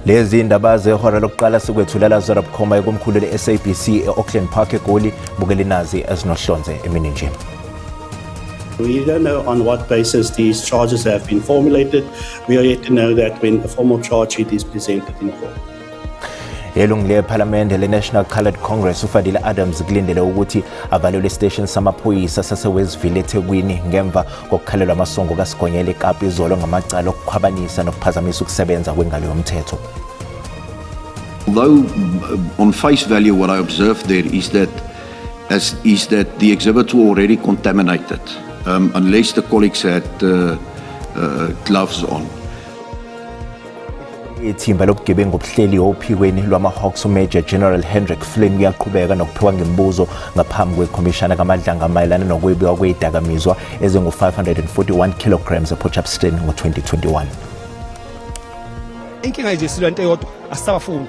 Lezi indaba zehora lokuqala sikwethulela zona bukhoma ekomkhulu le-SABC e-Auckland Park eGoli bukela nazi ezinohlonze emini nje. We don't know on what basis these charges have been formulated. We are yet to know that when a formal charge sheet is presented in court. Elungu lePhalamende le-National Coloured Congress uFadile Adams kulindele ukuthi avalele istation samaphoyisa saseWestville eThekwini ngemva kokukhalelwa amasongo kaSigonyela eKapa izolo ngamacala okukhwabanisa nokuphazamisa ukusebenza kwengalo yomthetho. Although on face value what I observed there is that the exhibits were already contaminated unless the colleagues had gloves on. Ithimba lobugebengu obuhleli ophikweni lwama-Hawks uMajor General Hendrik Flynn uyaqhubeka nokuphiwa ngemibuzo ngaphambi kwekhomishana kaMadlanga mayelana nokwebiwa kweyidakamizwa ezingu-541 kilograms ePortshepstone ngo-2021. Inkinga nje silwa into eyodwa asisabafuni.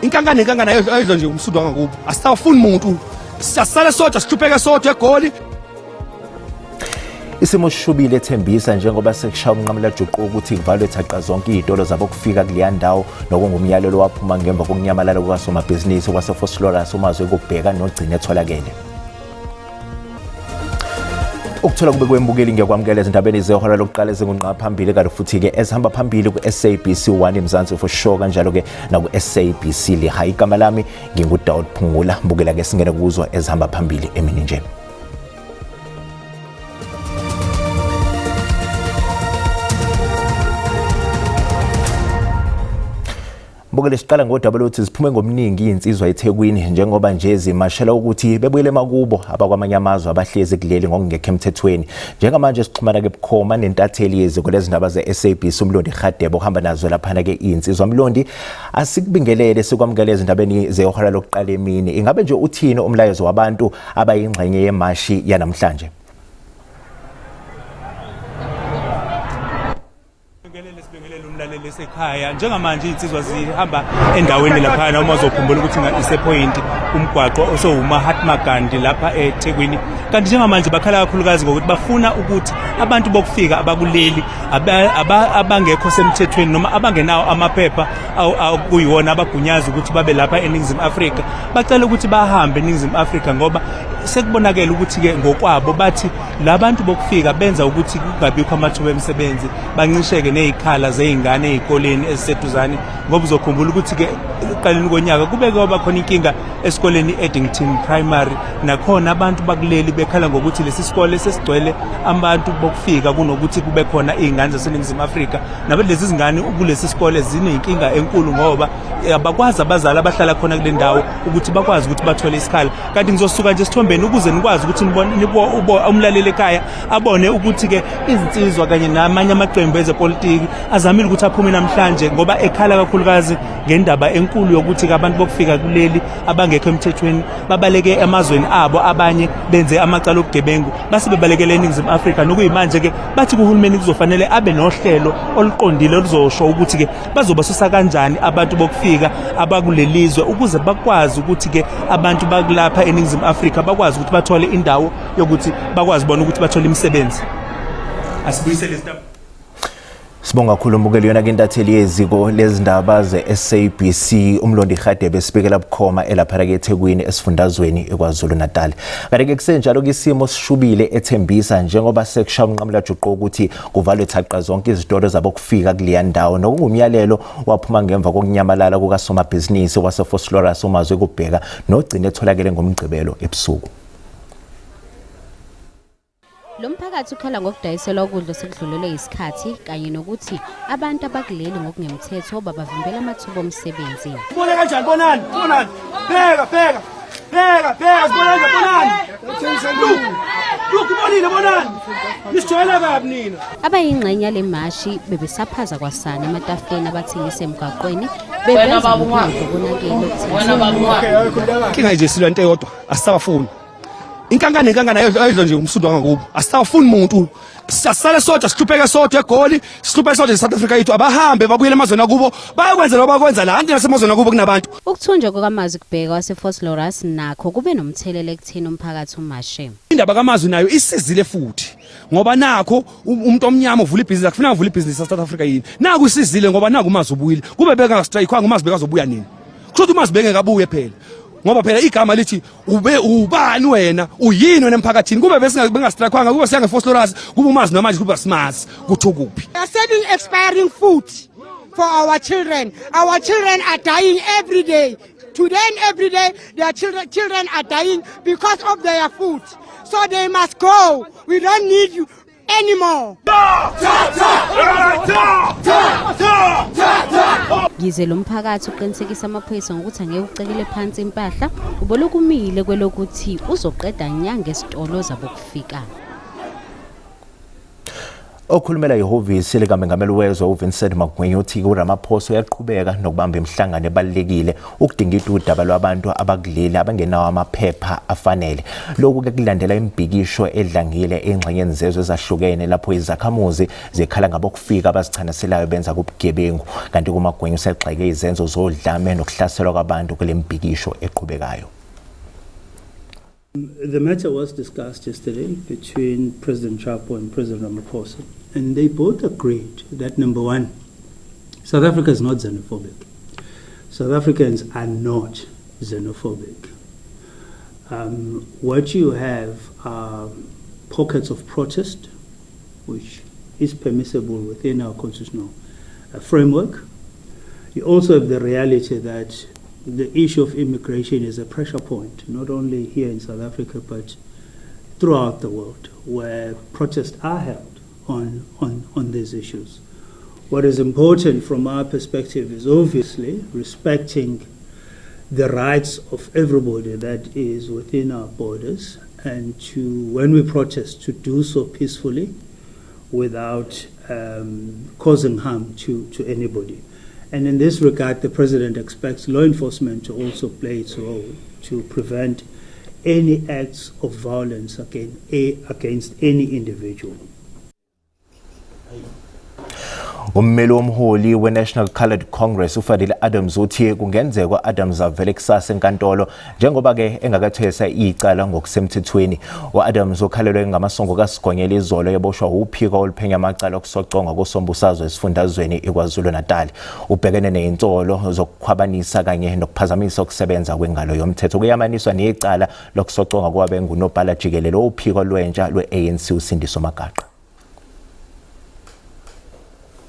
Inkangana ayidlo nje umsudu wangakubo. Asisabafuni umuntu. Siyasala sodwa sihlupheke sodwa eGoli. Isimo sishubile ethembisa njengoba sekushaya umnqamula juqu ukuthi kuvalwe thaqa zonke izitolo zabo kufika kuleya ndawo nokungumyalelo waphuma ngemva kokunyamalala kwasomabhizinisi kwaseFosloras umazwe kubheka nogcina etholakele. Ukuthola kube kwembukeli ngekwamukela ezindabeni zehora lokuqala ezingunqa phambili kanti futhi ke ezihamba phambili ku-SABC 1 eMzansi for sure kanjalo ke naku-SABC Lehigh. Igama lami nginguDaud Phungula. Mbukela ke singene kuzwa ezihamba phambili emini nje. Bukele siqala ngodaba lokuthi ziphume ngomningi insizwa eThekwini njengoba nje zimashela ukuthi bebuyele makubo abakwamanye amazwe abahlezi kuleli ngokungekho emthethweni. Njengamanje sixhumana ke bukhoma nentatheli yeziko lezindaba ze-SABC uMlondi Radebe ohamba nazo lapha ke insizwa. Mlondi, asikubingelele sikwamukele ezindabeni zehora lokuqala emini. Ingabe nje uthini umlayezo wabantu abayingxenye yemashi yanamhlanje? Lesekhaya njengamanje insizwa zihamba endaweni lapha uma uzokhumbula ukuthi isepoint umgwaqo osowuMahatma Gandhi lapha eThekwini. Kanti njengamanje bakhala kakhulukazi ngokuthi bafuna ukuthi abantu bokufika abakuleli abangekho semthethweni noma abangenawo amaphepha akuyiwona abagunyaza ukuthi babe lapha eNingizimu Afrika bacela ukuthi bahambe eNingizimu Afrika ngoba sekubonakala ukuthi ke ngokwabo bathi labantu bokufika benza ukuthi kungabikho amathuba emisebenzi bancisheke nezikhala zeingane ezikoleni eziseduzane ngoba uzokhumbula ukuthi ke eqaleni konyaka kube kwaba khona inkinga esikoleni Eddington Primary nakhona abantu bakuleli bekhala ngokuthi lesi sikole sesigcwele abantu bokufika kunokuthi kube khona izingane zaseNingizimu Afrika nabalezi izingane kulesi sikole zinenkinga enkulu ngoba abakwazi abazali abahlala khona kule ndawo ukuthi bakwazi ukuthi bathole isikhala. Kanti ngizosuka nje sithombeni ukuze nikwazi ukuthi umlaleli ekhaya abone ukuthi ke izinsizwa kanye namanye amaqembu ezepolitiki azamile ukuthi aphume namhlanje ngoba ekhala kakhulukazi ngendaba enkulu yokuthi abantu bokufika kuleli abangekho emthethweni babaleke emazweni abo abanye benze amacala obugebengu base bebalekele eNingizimu Afrika nokuyimanje ke bathi kuhulumeni kuzofanele abe nohlelo oluqondile oluzosho ukuthi ke bazobasusa kanjani abantu bokufika abakulelizwe ukuze bakwazi ukuthi ke abantu bakulapha eNingizimu Afrika bakwazi ukuthi bathole indawo yokuthi bakwazi bona ukuthi bathole imisebenzi. Asibuyisele isidaba. Sibonga kakhulu mbukeli yona ke intatheli yeziko lezindaba ze-SABC uMlondi Radebe sibekela bukhoma elapha ke eThekwini esifundazweni eKwaZulu Natal. Kanti ke kusenjalo ke isimo sishubile ethembisa njengoba sekushaya umnqamula juqu ukuthi kuvalwe thaqa zonke izitolo zabo kufika kuleya ndawo nokungumyalelo waphuma ngemva kokunyamalala kukasomabhizinisi waseFosloras umazwe kubheka nogcina etholakele ngomgcibelo ebusuku. Lo mphakathi ukhala ngokudayiselwa ukudla sekudlulelwe isikhathi kanye nokuthi abantu abakuleli ngokungemthetho babavimbela amathuba omsebenzi. Ubone kanjani bonani? Bheka. Bonani. Look bonile bonani. Nisijwayela kabi nina. Abayingxenye yale mashi bebesaphaza kwasana ematafuleni abathengisa emgwaqweni bebenza ukubonakala ukuthi inkinga nje silwa into eyodwa asisabafuni. inkangane ayidlo nje umsudu wangakubo asisafuni umuntu sasale sodwa sihlupheke sodwa eGoli sihlupheke sodwa eSouth Africa yethu abahambe babuyele emazweni akubo bayakwenza lo bakwenza la anti nasemazweni akubo kunabantu Ukuthunjwa kwamazwi kubheka waseFosloras nakho kube nomthelelo ekuthini umphakathi umashe. indaba kamazwi nayo isizile futhi ngoba nakho umuntu omnyama uvula ibhizinisi akufanele avule ibhizinisi eSouth Africa yini naku isizile ngoba naku umazwi ubuyile kube beka strike kwanga umazwi bekazobuya nini kusho umazwi beke kabuye phela ngoba phela igama lithi ubani wena uyini wena emphakathini kube bese bengastrikekwanga kube siyange Fosloras kube umazi namanje kube simazi kuthi kuphi. They are selling expiring food for our children. Our children are dying every day. Today and every day, their children are dying because of their food. So they must go. We don't need you anymore. Yize lo mphakathi uqinisekisa amaphoyisa ngokuthi angeke ucekele phansi impahla ubolokumile kwelokuthi uzoqeda nyanga esitolo zabo kufika. Okhulumela ihhovisi likaMengameli wezwe uVincent Magwinya uthi uRamaphosa uyaqhubeka nokubamba imihlangano ebalekile ukudingida udaba lwabantu abakuleli abangenawo amaphepha afanele. Lokhu ke kulandela imbhikisho edlangile engxenyeni zezwe ezahlukene lapho izakhamuzi zekhala ngabokufika abazichanaselayo benza kubugebengu kanti kuMagwinya usegxeke izenzo zodlame nokuhlaselwa kwabantu kule mbhikisho eqhubekayo. The matter was discussed yesterday between President Chapo and President Ramaphosa, and they both agreed that, number one, South Africa is not xenophobic. South Africans are not xenophobic. What you have are pockets of protest, which is permissible within our constitutional framework. You also have the reality that the issue of immigration is a pressure point, not only here in South Africa, but throughout the world, where protests are held on these issues. What is important from our perspective is obviously respecting the rights of everybody that is within our borders, and to, when we protest, to do so peacefully without causing harm to anybody. And in this regard, the President expects law enforcement to also play its role to prevent any acts of violence against any individual. Ummeli womholi we-National Coloured Congress uFadile Adams uthi kungenzeka Adams avele kusasa enkantolo njengoba ke engakathwesa icala ngokusemthethweni. Adams ukhalelwe ngamasongo kaSigonyela izolo yeboshwa uphiko oluphenya amacala okusoconga kosombusazwe esifundazweni eKwaZulu Natal. Ubhekene nezinsolo zokukhwabanisa kanye nokuphazamisa ukusebenza kwengalo yomthetho kuyamaniswa necala lokusoconga kwabe ngunobhala jikelele uphiko lwentsha lwe-ANC uSindiso Magaqa.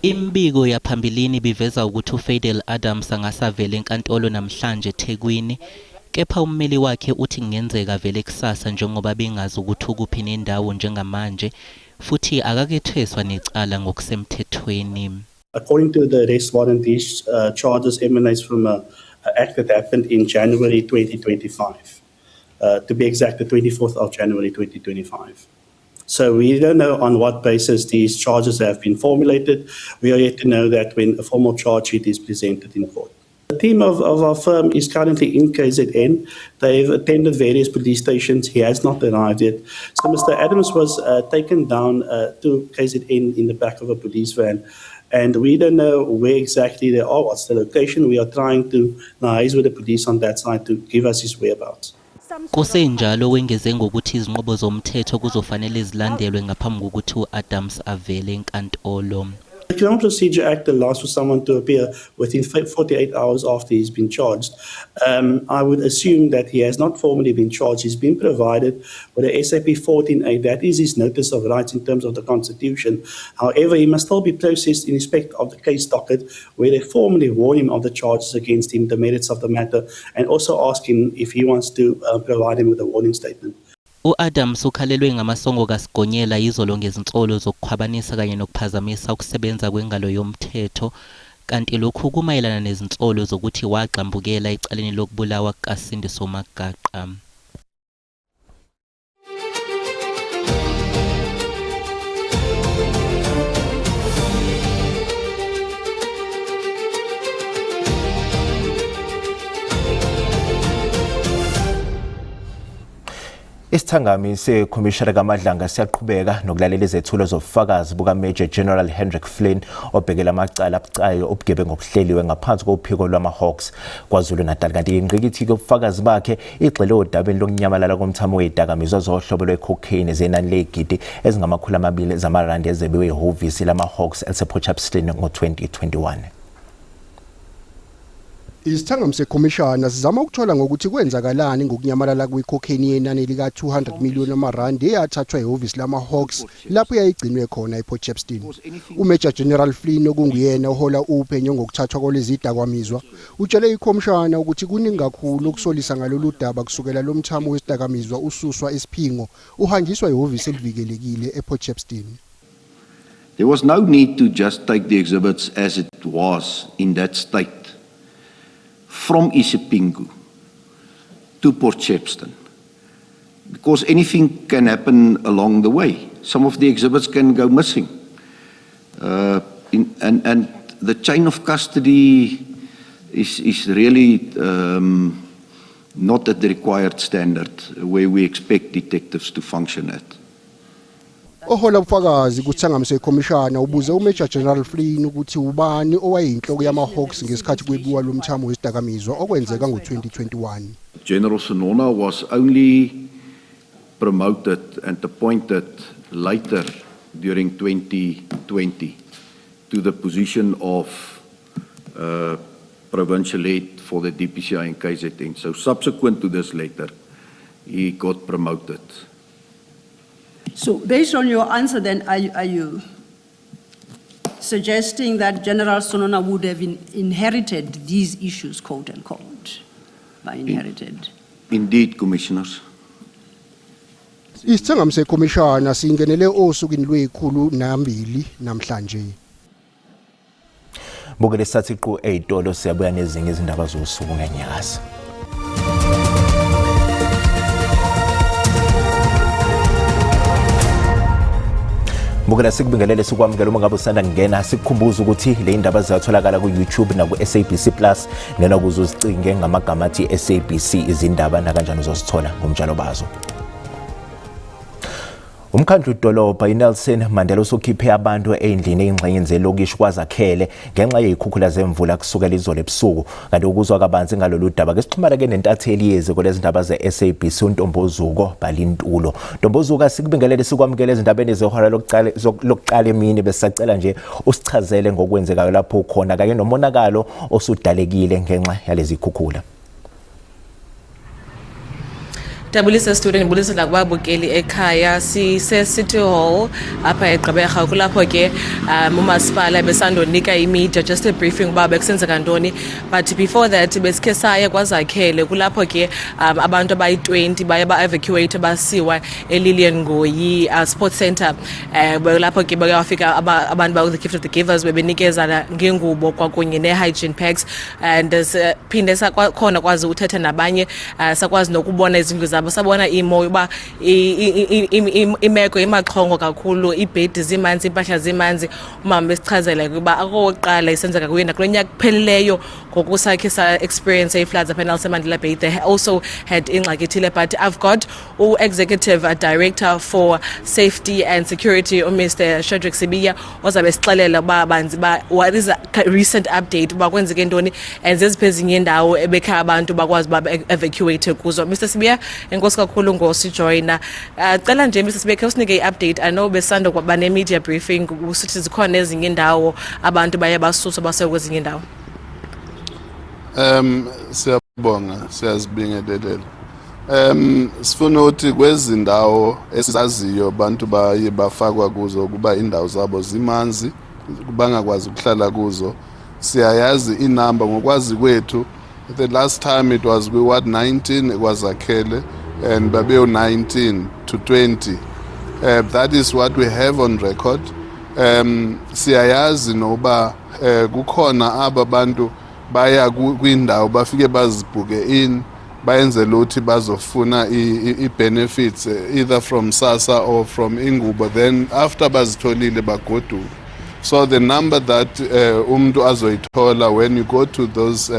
Imbiko yaphambilini biveza ukuthi uFadile Adams angasavela enkantolo namhlanje eThekwini kepha ummeli wakhe uthi kungenzeka vele kusasa njengoba bengazi ukuthi ukuphi nendawo njengamanje futhi akaketheswa necala ngokusemthethweni. According to the arrest warrant, these charges emanates from an act that happened in January 2025. To be exact, the 24th of January 2025. So we don't know on what basis these charges have been formulated. We are yet to know that when a formal charge sheet is presented in court. The team of our firm is currently in KZN. They've attended various police stations. He has not arrived yet. So Mr. Adams was taken down to KZN in the back of a police van. And we don't know where exactly they are, what's the location. We are trying to liaise with the police on that side to give us his whereabouts. Kusenjalo wengeze ngokuthi izinqobo zomthetho kuzofanele zilandelwe ngaphambi kokuthi uAdams avele enkantolo. The Criminal Procedure Act allows for someone to appear within 48 hours after he's been charged. I would assume that he has not formally been charged. He's been provided with a SAP 14A. That is his notice of rights in terms of the Constitution. However, he must still be processed in respect of the case docket, where they formally warn him of the charges against him, the merits of the matter, and also ask him if he wants to provide him with a warning statement. uAdams ukhalelwe ngamasongo kaSigonyela izolo ngezinsolo zokukhwabanisa kanye nokuphazamisa ukusebenza kwengalo yomthetho kanti lokhu kumayelana nezinsolo zokuthi waqambukela icaleni lokubulawa kaSindiso Magaqa. Isithangami sekhomishana kaMadlanga siyaqhubeka nokulalela izethulo zobufakazi buka Major General Hendrik Flynn obhekela amacala abucayi obugebengu obuhleliwe ngaphansi kophiko lwama-Hawks KwaZulu-Natal. Kanti ingqikithi yobufakazi bakhe igxile odabeni lokunyamalala komthamo wezidakamizwa zohlobo lwe-cocaine zenani lezigidi ezingama-200 zamarandi ezebiwe ihhovisi lama-Hawks elisePortshepstone ngo-2021. Isithangami sekhomishana sizama ukuthola ngokuthi kwenzakalani ngokunyamalala kwe-cocaine yenani lika-200 million amarandi eyathathwa ihhovisi lama-Hawks lapho yayigcinwe khona ePortshepstone. uMajor General Flynn okunguyena uhola uphenyo ngokuthathwa kwalezi zidakamizwa utshele ikhomishana ukuthi kuningi kakhulu ukusolisa ngalolu daba kusukela lo mthamo wesidakamizwa ususwa esiphingo uhanjiswa ihhovisi elivikelekile ePortshepstone. There was no need to just take the exhibits as it was in that state from Isipingo to Portshepstone, because anything can happen along the way. Some of the exhibits can go missing, and the chain of custody is really not at the required standard where we expect detectives to function at. Ohola ubufakazi kuthangami sekhomishana ubuze uMajor General Flynn ukuthi ubani owayinhloko yama-Hawks ngesikhathi kwebiwa lomthamo wesidakamizwa okwenzeka ngo-2021. General Sonona was only promoted and appointed later during 2020 to the position of provincial head for the DPCI and KZN. So subsequent to this letter, he got promoted. So based on your answer then, are you suggesting that General Sonona would have inherited these issues, quote unquote, by inherited? Indeed, Commissioners. Isithangami sekhomishana singenele osukwini lwekhulu nambili namhlanje. Bukele sathiqu eyitolo siyabuya nezinye izindaba zosuku ngenyasa. Bukela sikubingelele sikwamukela uma ngabe usanda ngena sikukhumbuza ukuthi le indaba ziyatholakala ku YouTube na ku SABC Plus nena kuzo uzicinge ngamagama athi SABC izindaba na kanjani uzosithola ngomtshalo bazo. Umkhandlu dolobha iNelson Mandela usokhiphe abantu endlini engxenyeni zelokisho kwazakhele ngenxa yezikhukhula zemvula kusukela izolo ebusuku. Kanti ukuzwa kabanzi ngalolu daba ke sixhumana ke nentatheli yeziko lezindaba zeSABC uNtombozuko Balintulo. Ntombozuko sikubingelele sikwamukela ezindabeni zehora lokuqala emini besacela nje usichazele ngokwenzekayo lapho khona kanye nomonakalo osudalekile ngenxa yalezi zikhukhula. Dabulisa student ngibulisa nakubabukeli ekhaya sise City Hall apha eGqeberha kulapho ke umasipala besandonika imedia just a briefing uba bekusenzeka ntoni, but before that besikhe saya kwazakhele kulapho ke abantu abayi-20 baye ba-evacuate basiwa eLillian Ngoyi Sports Center. Lapho ke bayafika abantu ba-The Gift of the Givers bebenikeza ngengubo kwakunye ne-hygiene packs, and phinde sakhona kwazi uthetha nabanye sakwazi nokubona izindlu zabo sabona imo uba imeko imaxhongo kakhulu, ibhedi zimanzi, impahla zimanzi. Umama besichazela ukuba akoqala isenzeka kuyena kulonyaka kuphelileyo ngokusakhe sa experience floods apha eNelson Mandela Bay. They also had ingxaki ethile, but I've got executive director for safety and security Mr. Shadrack Sibiya ozabe sixelela uba banzi ba what is a recent update uba kwenzeke ntoni and zeziphi ezinye indawo ebekha abantu bakwazi ba evacuate kuzo. Mr. Sibiya, enkosi kakhulu ngosijoyina. Cela nje Mr. Sibiya usinike i-update. I know besando kwaba ne-media briefing usithi zikhona ezinye indawo abantu baye basuswa base kwezinye indawo. Siyabonga, siyazibingelela. Sifuna ukuthi kwezindawo esizaziyo abantu baye bafakwa kuzo kuba indawo zabo zimanzi bangakwazi ukuhlala kuzo. Siyayazi inamba ngokwazi kwethu. The last time it was Ward 19 kwaZakhele and Babeo 19 to 20. That is what we have on record. Siyayazi noba kukhona ababantu baya kwindawo bafike bazibhuke in bayenzela ukuthi bazofuna i-benefits either from SASSA or from ingubo, then after bazitholile bagoduka. So the number that umuntu azoyithola when you go to those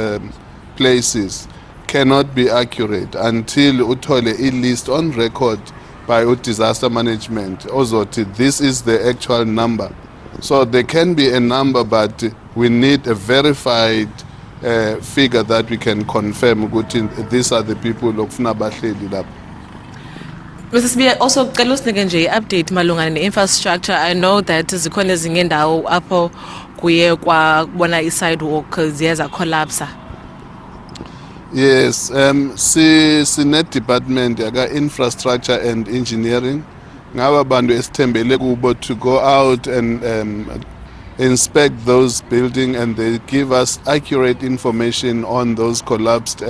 places cannot be accurate until uthole a list on record by disaster management. Ozothi, this is the actual number. So there can be a number, but we need a verified figure that we can confirm ukuthi these are the people okufuna bahleli lapha. Mr. Sibiya, also cela usinike nje i-update malungana ne-infrastructure. I know that zikhona ezinye indawo apho kuye kwabona i-sidewalk ziye zacollapse. Yes, sine department yaka infrastructure and engineering. Ngaba bantu esithembele kubo to go out and inspect those buildings, and they give us accurate information on those collapsed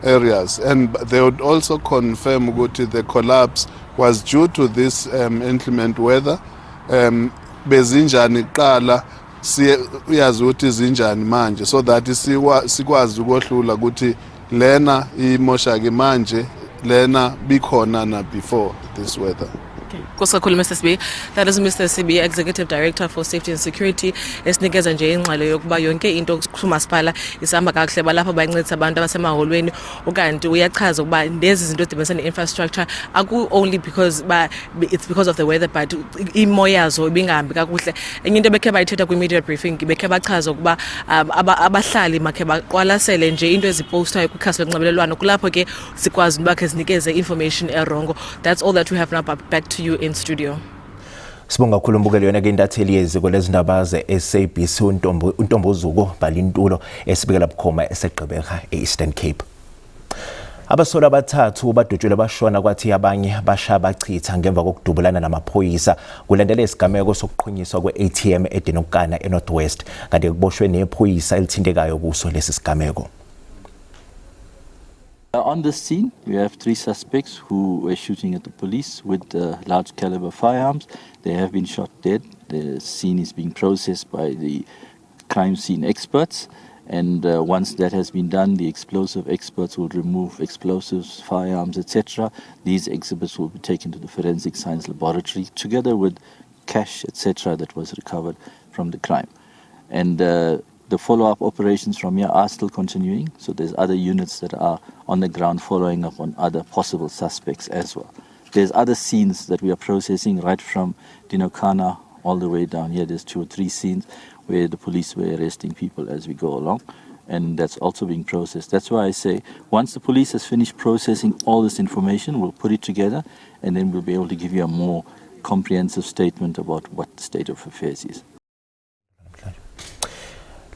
areas, and they would also confirm that the collapse was due to this inclement weather. Bezinjani qala uyazi ukuthi zinjani manje, so that sikwazi ukwehlula ukuthi lena imoshake manje, lena bikhona na before this weather. Kusakhulu Mr. Sibiya. That is Mr. Sibiya, Executive Director for Safety and Security. Esinikeza nje ingxelo yokuba yonke into kumasipala isihamba kakuhle balapha bayincedisa abantu abasemaholweni, ukanti uyachaza ukuba lezi zinto edibene ne-infrastructure aku only because it's because of the weather, but imo yazo ibingahambi kakuhle. Enye into bekhe bayithetha kwi-media briefing bekhe bachaza ukuba abahlali makhe baqwalasele nje into ezipostwayo kwikhasi lonxibelelwano, kulapho ke sikwazi bakhe sinikeze information erongo. That's all that we have now. Back to you in studio. Sibonga kakhulu mbukeli yona ke intatheli yeziko lezindaba ze-SABC uNtombozuko Balintulo esibikela bukhoma eseGqeberha e-Eastern Cape. Abasolwa abathathu badutshulwe bashona kwathi abanye bashaya bachitha ngemva kokudubulana namaphoyisa kulandela isigameko sokuqhunyiswa kwe-ATM eDenokana eNorthwest, kanti kuboshwe nephoyisa elithintekayo kuso lesi sigameko. On the scene, we have 3 suspects who were shooting at the police with large caliber firearms. They have been shot dead. The scene is being processed by the crime scene experts. And once that has been done, the explosive experts will remove explosives, firearms, etc. These exhibits will be taken to the Forensic Science Laboratory together with cash, etc. that was recovered from the crime. And the follow-up operations from here are still continuing, so there's other units that are on the ground following up on other possible suspects as well. There's other scenes that we are processing right from Dinokana all the way down here. There's 2 or 3 scenes where the police were arresting people as we go along, and that's also being processed. That's why I say once the police has finished processing all this information, we'll put it together and then we'll be able to give you a more comprehensive statement about what the state of affairs is.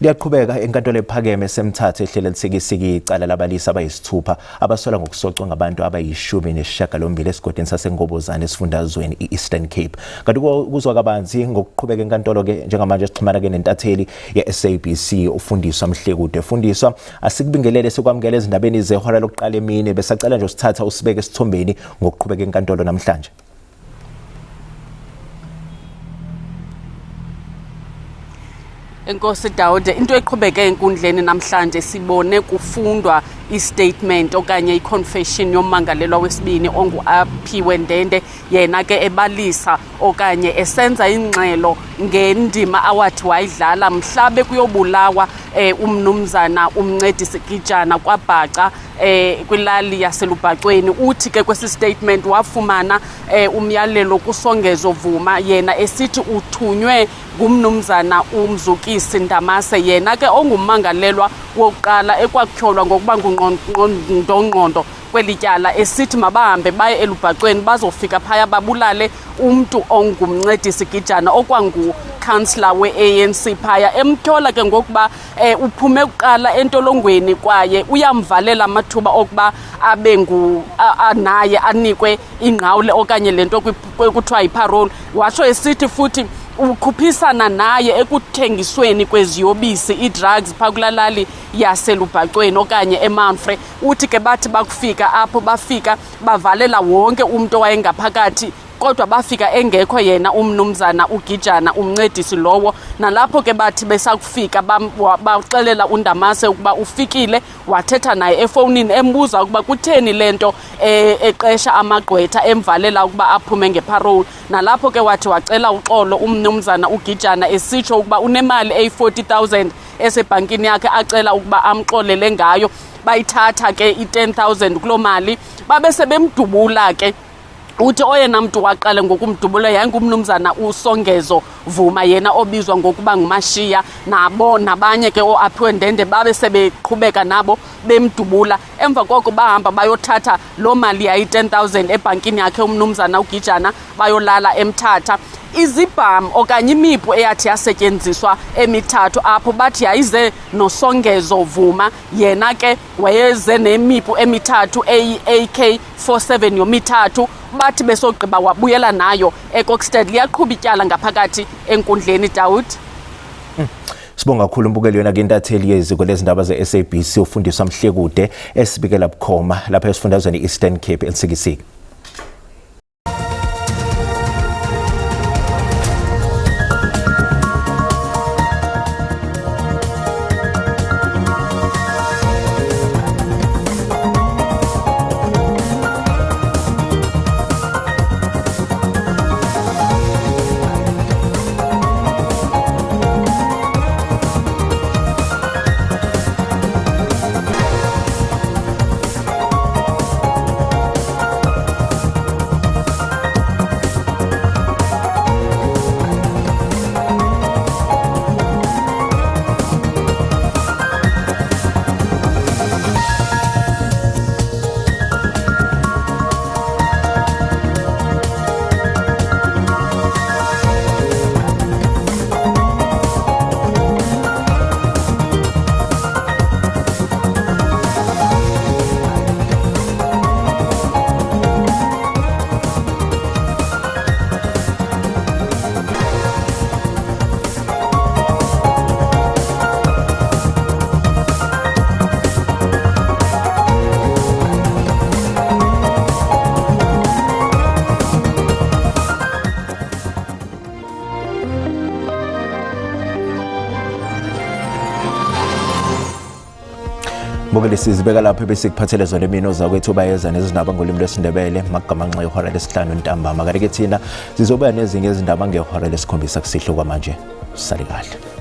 Liyaqhubeka enkantolo ephakeme esemthatha ehlele lisikisiki icala labalisa abayisithupha abasola ngokusocwa ngabantu abayi-18 esigodini saseNgobozane esifundazweni i-Eastern Cape. Kanti kuzwa kabanzi ngokuqhubeka enkantolo ke njengamanje sixhumana ke nentatheli ye-SABC uFundiswa Mhlekude. Fundiswa, asikubingelele sikwamukela ezindabeni zehora lokuqala emini, besacela nje usithatha usibeke esithombeni ngokuqhubeka enkantolo namhlanje. Enkosi Dawude, into eqhubeke enkundleni namhlanje sibone kufundwa i-statement okanye i-confession yommangalelwa wesibini ongu-Aphiwe Ndende, yena ke ebalisa okanye esenza ingxelo ngendima awathi wayidlala mhlabe kuyobulawa umnumzana uMncedisi Gijana kwaBhaca kwilali yaselubhacweni. Uthi ke kwesi statement wafumana umyalelo kusongezo Vuma, yena esithi uthunywe ngumnumzana uMzukisi Ndamase, yena ke ongummangalelwa wokuqala ekwakutyholwa ngokuba ngungqondongqondo kweli tyala, esithi mabahambe baye elubhacweni bazofika phaya babulale umntu ongumncedisi Gijana okwangu-councillor we-ANC phaya, emthola ke ngokuba uphume kuqala entolongweni kwaye uyamvalela amathuba okuba abe naye anikwe ingqawule okanye lento kuthiwa yiparole. Watsho esithi futhi ukhuphisana naye ekuthengisweni kweziyobisi i-drugs phaa kulalali yaselubhacweni okanye eMountfrey. Uthi ke bathi bakufika apho bafika bavalela wonke umuntu owayengaphakathi, kodwa bafika engekho yena umnumzana uGijana umncedisi lowo. Nalapho ke bathi besakufika baxelela uNdamase ukuba ufikile, wathetha naye efowunini embuza ukuba kutheni lento eqesha amagqwetha emvalela ukuba aphume ngeparole. Nalapho ke wathi wacela uxolo umnumzana uGijana esitsho ukuba unemali eyi-40,000 esebhankini yakhe acela ukuba amxolele ngayo. bayithatha ke i-10,000 kuloo mali babe sebemdubula ke. Uthi oyena mntu waqala ngokumdubula yayingumnumzana uSongezo Vuma yena obizwa ngokuba nguMashiya nabo nabanye ke oAphiwe Ndende babe sebeqhubeka nabo bemdubula. Emva koko bahamba bayothatha lo mali yayi-10,000 ebhankini yakhe umnumzana uGijana bayolala eMthatha. Izibham okanye imipu eyathi yasetyenziswa emithathu apho bathi yayize noSongezo Vuma yena ke wayeze nemipu emithathu AK47 yomithathu bathi besogqiba wabuyela nayo eKokstad. Liyaqhuba ityala ngaphakathi enkundleni Daud. Sibonga kakhulu umbukeli yona ke intatheli yeziko lezindaba ze-SABC ufundiswa Mhlekude esibikela bukhoma lapha esifundazweni Eastern Cape eLsikisiki. Mbukeli sizibeka lapho bese kuphathele zona imino zakwethu bayeza nezindaba ngolimi lwesiNdebele magamanxa ihora lesihlanu ntambama kanti ke thina sizobuya nezinye izindaba ngehora lesikhombisa kusihlwa kwamanje sali kahle.